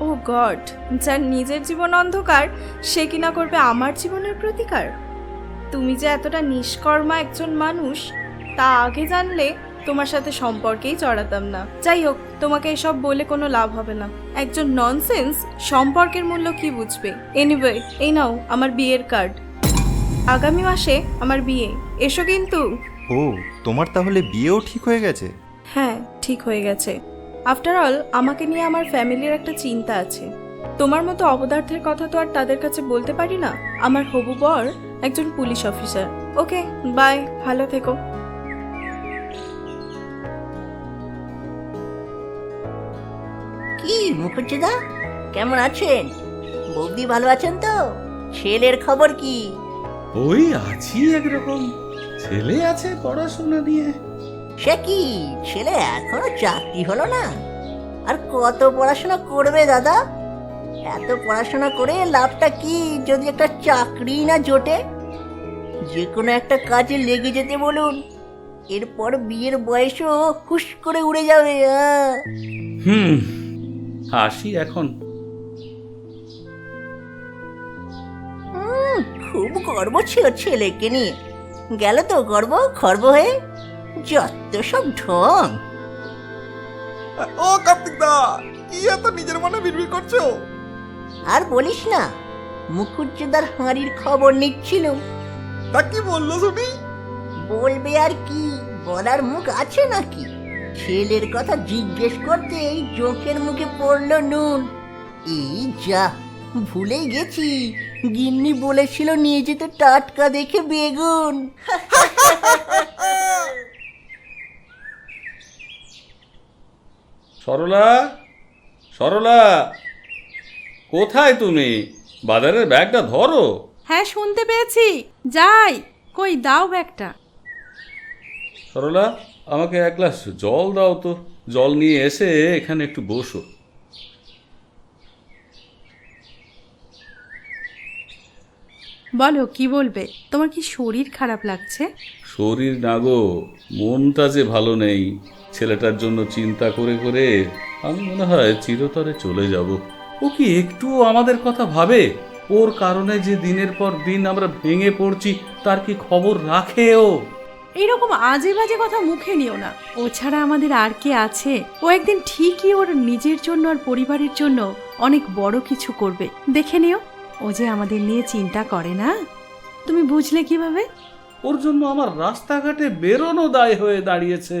ও god, যার নিজের জীবন অন্ধকার সে কিনা করবে আমার জীবনের প্রতিকার। তুমি যে এতটা নিষ্কর্মা একজন মানুষ তা আগে জানলে তোমার সাথে সম্পর্কেই জড়াতাম না। যাই হোক, তোমাকে এসব বলে কোনো লাভ হবে না। একজন ননসেন্স সম্পর্কের মূল্য কি বুঝবে? এনিওয়ে, এই নাও আমার বিয়ের কার্ড। আগামী মাসে আমার বিয়ে, এসো কিন্তু। ও, তোমার তাহলে বিয়েও ঠিক হয়ে গেছে? হ্যাঁ, ঠিক হয়ে গেছে। আফটার অল আমাকে নিয়ে আমার ফ্যামিলির একটা চিন্তা আছে। তোমার মতো অপদার্থের কথা তো আর তাদের কাছে বলতে পারি না। আমার হবু বর একজন পুলিশ অফিসার। ওকে, বাই, ভালো থেকো। কি মুখুজ্জিদা, কেমন আছেন? বৌদি ভালো আছেন তো? ছেলের খবর কি? ওই আছি একরকম। ছেলে আছে পড়াশোনা নিয়ে। সে কি, ছেলে এখনো চাকরি হলো না? আর কত পড়াশোনা করবে দাদা? এত পড়াশোনা করে লাভটা কি যদি একটা চাকরি না জোটে? যে কোনো একটা কাজে লেগে যেতে বলুন, এরপর বিয়ের বয়সও হুশ করে উড়ে যাবে। আসি এখন। খুব গর্ব ছিল ছেলেকে নিয়ে, গেল তো গর্ব খর্ব হয়ে। যত সব ঢং। ও কার্তিক দা, কি এত নিজের মনে বিড়বিড় করছো? আর বলিস না, মুখুজ্জেদার হাঁড়ির খবর নিচ্ছিলুম। তা কি বললো শুনি? বলবে আর কি, বলার মুখ আছে নাকি? ছেলের কথা জিজ্ঞেস করতেই চোখের মুখে পড়লো নুন। এই যা, ভুলেই গেছি, গিন্নি বলেছিল নিয়ে যেতে টাটকা দেখে বেগুন। সরলা, সরলা, কোথায় তুমি? বাজারের ব্যাগটা ধরো। হ্যাঁ, শুনতে পেয়েছি, যাই। কই দাও ব্যাগটা। সরলা, আমাকে এক গ্লাস জল দাও তো। জল নিয়ে এসে এখানে একটু বসো। বলো, কি বলবে? তোমার কি শরীর খারাপ লাগছে? শরীর না গো, মনটা যে ভালো নেই। ছেলেটার জন্য চিন্তা করে করে আমি মনে হয় চিরতরে চলে যাব। ও কি একটু আমাদের কথা ভাবে? ওর কারণে যে দিনের পর দিন আমরা ভেঙে পড়ছি, তার কি খবর রাখে ও? এইরকম আজে বাজে কথা মুখে নিও না। ও ছাড়া আমাদের আর কে আছে? ও একদিন ঠিকই ওর নিজের জন্য আর পরিবারের জন্য অনেক বড় কিছু করবে, দেখে নিও। ও যে আমাদের নিয়ে চিন্তা করে না, তুমি বুঝলে কিভাবে? ওর জন্য আমার রাস্তাঘাটে বেরোনো দায় হয়ে দাঁড়িয়েছে।